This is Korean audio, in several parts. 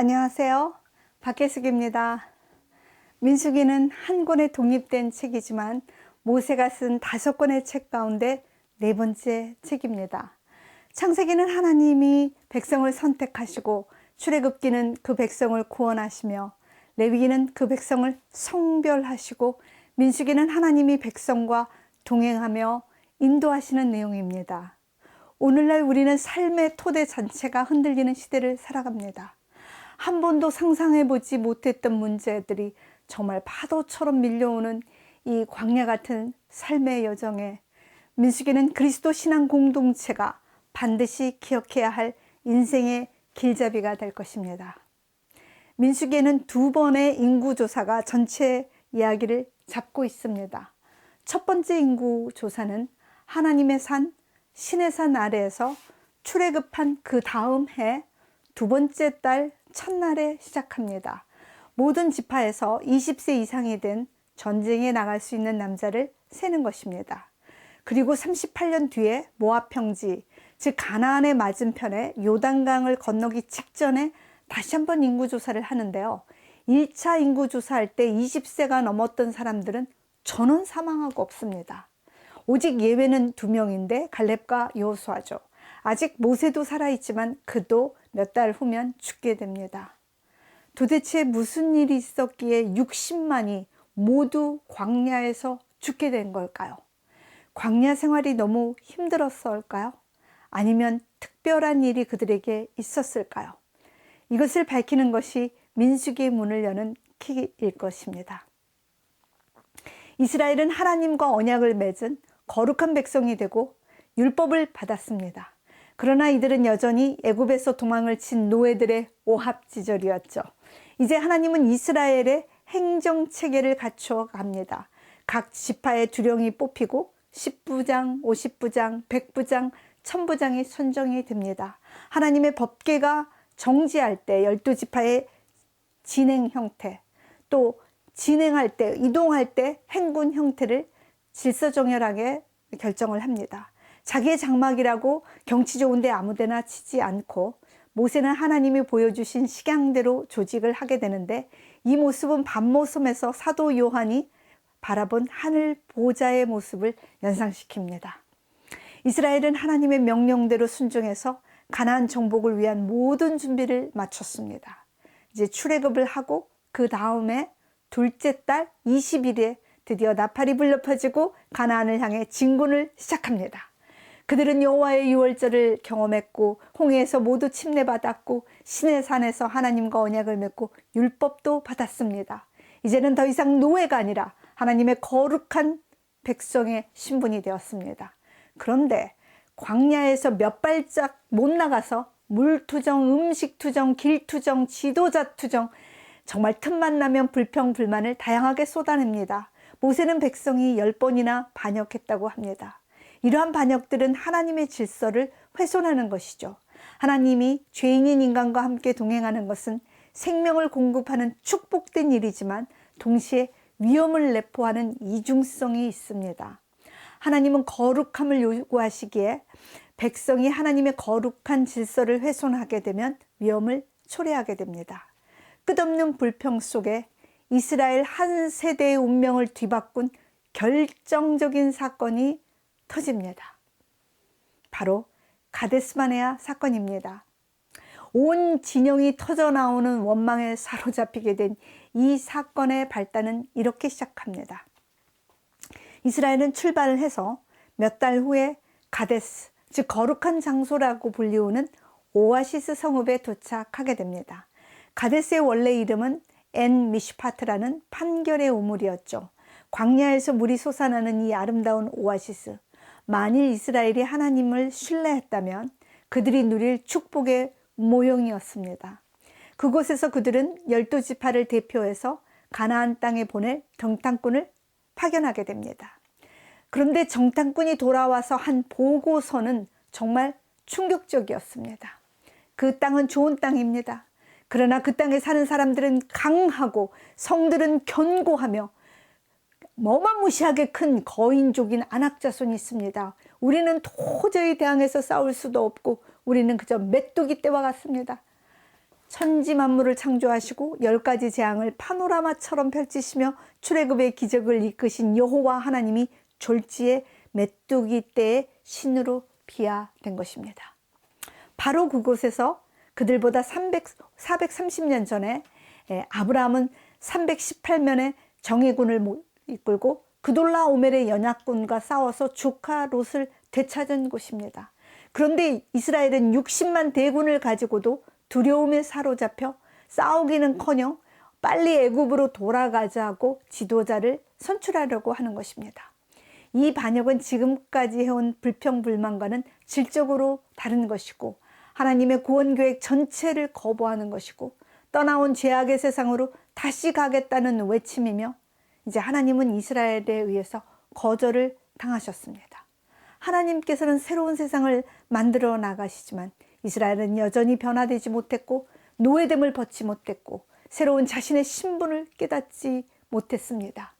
안녕하세요. 박혜숙입니다. 민수기는 한 권의 독립된 책이지만 모세가 쓴 5권의 책 가운데 4번째 책입니다. 창세기는 하나님이 백성을 선택하시고, 출애굽기는 그 백성을 구원하시며, 레위기는 그 백성을 성별하시고, 민수기는 하나님이 백성과 동행하며 인도하시는 내용입니다. 오늘날 우리는 삶의 토대 전체가 흔들리는 시대를 살아갑니다. 한 번도 상상해보지 못했던 문제들이 정말 파도처럼 밀려오는 이 광야 같은 삶의 여정에 민수기는 그리스도 신앙 공동체가 반드시 기억해야 할 인생의 길잡이가 될 것입니다. 민수기에는 2번의 인구조사가 전체 이야기를 잡고 있습니다. 첫 번째 인구조사는 하나님의 산 시내산 아래에서 출애굽한 그 다음 해 2번째 달 첫날에 시작합니다. 모든 지파에서 20세 이상이 된 전쟁에 나갈 수 있는 남자를 세는 것입니다. 그리고 38년 뒤에 모압 평지, 즉 가나안의 맞은편에 요단강을 건너기 직전에 다시 한번 인구조사를 하는데요. 1차 인구조사할 때 20세가 넘었던 사람들은 전원 사망하고 없습니다. 오직 예외는 2명인데 갈렙과 여호수아죠. 아직 모세도 살아있지만 그도 몇 달 후면 죽게 됩니다. 도대체 무슨 일이 있었기에 60만이 모두 광야에서 죽게 된 걸까요? 광야 생활이 너무 힘들었을까요? 아니면 특별한 일이 그들에게 있었을까요? 이것을 밝히는 것이 민수기의 문을 여는 키일 것입니다. 이스라엘은 하나님과 언약을 맺은 거룩한 백성이 되고 율법을 받았습니다. 그러나 이들은 여전히 애굽에서 도망을 친 노예들의 오합지졸이었죠. 이제 하나님은 이스라엘의 행정체계를 갖춰 갑니다. 각 지파의 두령이 뽑히고 10부장, 50부장, 100부장, 1000부장이 선정이 됩니다. 하나님의 법궤가 정지할 때 12지파의 진행 형태, 또 진행할 때, 이동할 때 행군 형태를 질서정연하게 결정을 합니다. 자기의 장막이라고 경치 좋은데 아무데나 치지 않고 모세는 하나님이 보여주신 식양대로 조직을 하게 되는데, 이 모습은 밤모섬에서 사도 요한이 바라본 하늘 보좌의 모습을 연상시킵니다. 이스라엘은 하나님의 명령대로 순종해서 가나안 정복을 위한 모든 준비를 마쳤습니다. 이제 출애굽을 하고 그 다음에 둘째 달 20일에 드디어 나팔이 불려 퍼지고 가나안을 향해 진군을 시작합니다. 그들은 여호와의 유월절을 경험했고 홍해에서 모두 침례받았고 시내산에서 하나님과 언약을 맺고 율법도 받았습니다. 이제는 더 이상 노예가 아니라 하나님의 거룩한 백성의 신분이 되었습니다. 그런데 광야에서 몇 발짝 못 나가서 물투정, 음식투정, 길투정, 지도자투정, 정말 틈만 나면 불평불만을 다양하게 쏟아냅니다. 모세는 백성이 10번이나 반역했다고 합니다. 이러한 반역들은 하나님의 질서를 훼손하는 것이죠. 하나님이 죄인인 인간과 함께 동행하는 것은 생명을 공급하는 축복된 일이지만 동시에 위험을 내포하는 이중성이 있습니다. 하나님은 거룩함을 요구하시기에 백성이 하나님의 거룩한 질서를 훼손하게 되면 위험을 초래하게 됩니다. 끝없는 불평 속에 이스라엘 한 세대의 운명을 뒤바꾼 결정적인 사건이 터집니다. 바로 가데스바네아 사건입니다. 온 진영이 터져나오는 원망에 사로잡히게 된 이 사건의 발단은 이렇게 시작합니다. 이스라엘은 출발을 해서 몇 달 후에 가데스, 즉 거룩한 장소라고 불리우는 오아시스 성읍에 도착하게 됩니다. 가데스의 원래 이름은 엔 미시파트라는 판결의 우물이었죠. 광야에서 물이 솟아나는 이 아름다운 오아시스, 만일 이스라엘이 하나님을 신뢰했다면 그들이 누릴 축복의 모형이었습니다. 그곳에서 그들은 12지파를 대표해서 가나안 땅에 보낼 정탐꾼을 파견하게 됩니다. 그런데 정탐꾼이 돌아와서 한 보고서는 정말 충격적이었습니다. 그 땅은 좋은 땅입니다. 그러나 그 땅에 사는 사람들은 강하고 성들은 견고하며 어마무시하게 큰 거인족인 안악자손이 있습니다. 우리는 도저히 대항해서 싸울 수도 없고 우리는 그저 메뚜기 떼와 같습니다. 천지 만물을 창조하시고 10가지 재앙을 파노라마처럼 펼치시며 출애굽의 기적을 이끄신 여호와 하나님이 졸지에 메뚜기 떼의 신으로 비하된 것입니다. 바로 그곳에서 그들보다 430년 전에 아브라함은 318년에 정예군을 이끌고 그돌라오멜의 연합군과 싸워서 조카 롯을 되찾은 곳입니다. 그런데 이스라엘은 60만 대군을 가지고도 두려움에 사로잡혀 싸우기는커녕 빨리 애굽으로 돌아가자고 지도자를 선출하려고 하는 것입니다. 이 반역은 지금까지 해온 불평불만과는 질적으로 다른 것이고 하나님의 구원계획 전체를 거부하는 것이고 떠나온 죄악의 세상으로 다시 가겠다는 외침이며 이제 하나님은 이스라엘에 의해서 거절을 당하셨습니다. 하나님께서는 새로운 세상을 만들어 나가시지만 이스라엘은 여전히 변화되지 못했고 노예됨을 벗지 못했고 새로운 자신의 신분을 깨닫지 못했습니다.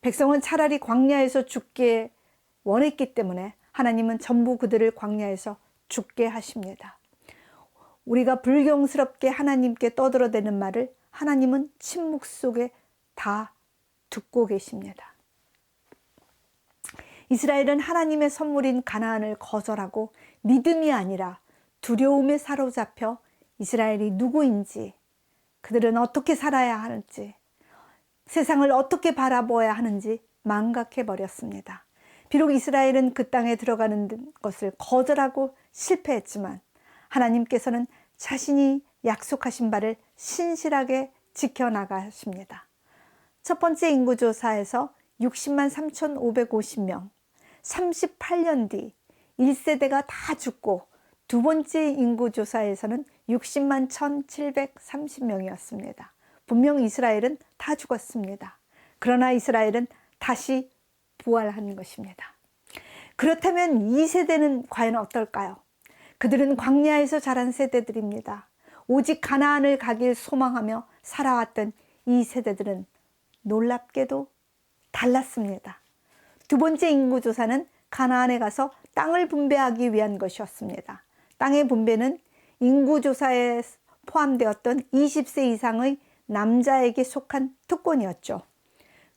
백성은 차라리 광야에서 죽게 원했기 때문에 하나님은 전부 그들을 광야에서 죽게 하십니다. 우리가 불경스럽게 하나님께 떠들어대는 말을 하나님은 침묵 속에 다 듣고 계십니다. 이스라엘은 하나님의 선물인 가나안을 거절하고 믿음이 아니라 두려움에 사로잡혀 이스라엘이 누구인지, 그들은 어떻게 살아야 하는지, 세상을 어떻게 바라보아야 하는지 망각해버렸습니다. 비록 이스라엘은 그 땅에 들어가는 것을 거절하고 실패했지만 하나님께서는 자신이 약속하신 바를 신실하게 지켜나가십니다. 첫 번째 인구조사에서 60만 3,550명, 38년 뒤 1세대가 다 죽고 두 번째 인구조사에서는 60만 1,730명이었습니다. 분명 이스라엘은 다 죽었습니다. 그러나 이스라엘은 다시 부활한 것입니다. 그렇다면 이 세대는 과연 어떨까요? 그들은 광야에서 자란 세대들입니다. 오직 가나안을 가길 소망하며 살아왔던 이 세대들은 놀랍게도 달랐습니다. 두 번째 인구조사는 가나안에 가서 땅을 분배하기 위한 것이었습니다. 땅의 분배는 인구조사에 포함되었던 20세 이상의 남자에게 속한 특권이었죠.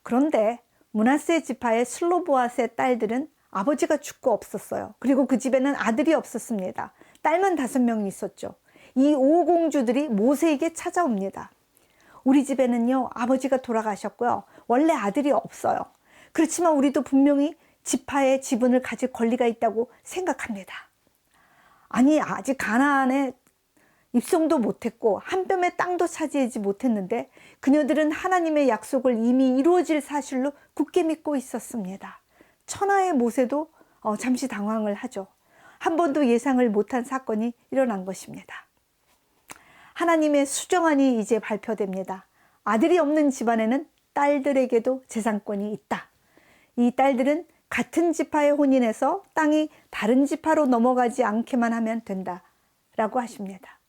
그런데 므낫세 지파의 슬로보앗의 딸들은 아버지가 죽고 없었어요. 그리고 그 집에는 아들이 없었습니다. 딸만 5명이 있었죠. 이 5공주들이 모세에게 찾아옵니다. 우리 집에는요, 아버지가 돌아가셨고요, 원래 아들이 없어요. 그렇지만 우리도 분명히 지파의 지분을 가질 권리가 있다고 생각합니다. 아니, 아직 가나안에 입성도 못했고 한 뼘의 땅도 차지하지 못했는데 그녀들은 하나님의 약속을 이미 이루어질 사실로 굳게 믿고 있었습니다. 천하의 모세도 잠시 당황을 하죠. 한 번도 예상을 못한 사건이 일어난 것입니다. 하나님의 수정안이 이제 발표됩니다. 아들이 없는 집안에는 딸들에게도 재산권이 있다. 이 딸들은 같은 지파에 혼인해서 땅이 다른 지파로 넘어가지 않게만 하면 된다 라고 하십니다.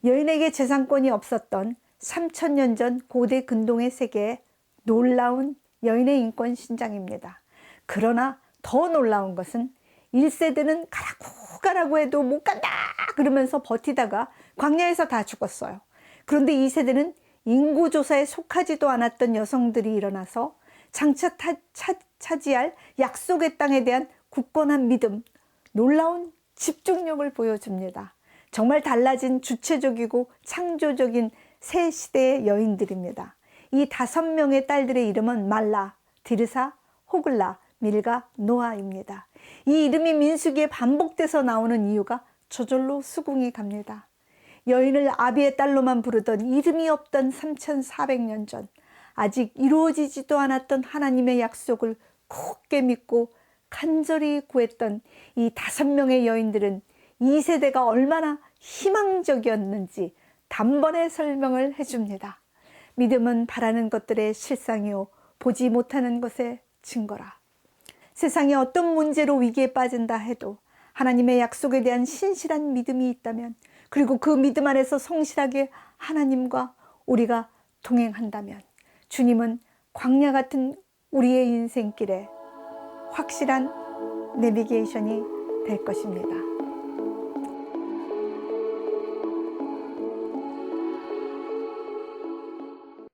여인에게 재산권이 없었던 3000년 전 고대 근동의 세계에 놀라운 여인의 인권 신장입니다. 그러나 더 놀라운 것은 1세대는 가라고 해도 못 간다 그러면서 버티다가 광야에서 다 죽었어요. 그런데 2세대는 인구조사에 속하지도 않았던 여성들이 일어나서 장차 차지할 약속의 땅에 대한 굳건한 믿음, 놀라운 집중력을 보여줍니다. 정말 달라진 주체적이고 창조적인 새 시대의 여인들입니다. 이 5명의 딸들의 이름은 말라, 디르사, 호글라, 밀가, 노아입니다. 이 이름이 민수기에 반복돼서 나오는 이유가 저절로 수긍이 갑니다. 여인을 아비의 딸로만 부르던 이름이 없던 3400년 전, 아직 이루어지지도 않았던 하나님의 약속을 굳게 믿고 간절히 구했던 이 5명의 여인들은 이 세대가 얼마나 희망적이었는지 단번에 설명을 해줍니다. 믿음은 바라는 것들의 실상이요 보지 못하는 것의 증거라. 세상이 어떤 문제로 위기에 빠진다 해도 하나님의 약속에 대한 신실한 믿음이 있다면, 그리고 그 믿음 안에서 성실하게 하나님과 우리가 동행한다면 주님은 광야 같은 우리의 인생길에 확실한 내비게이션이 될 것입니다.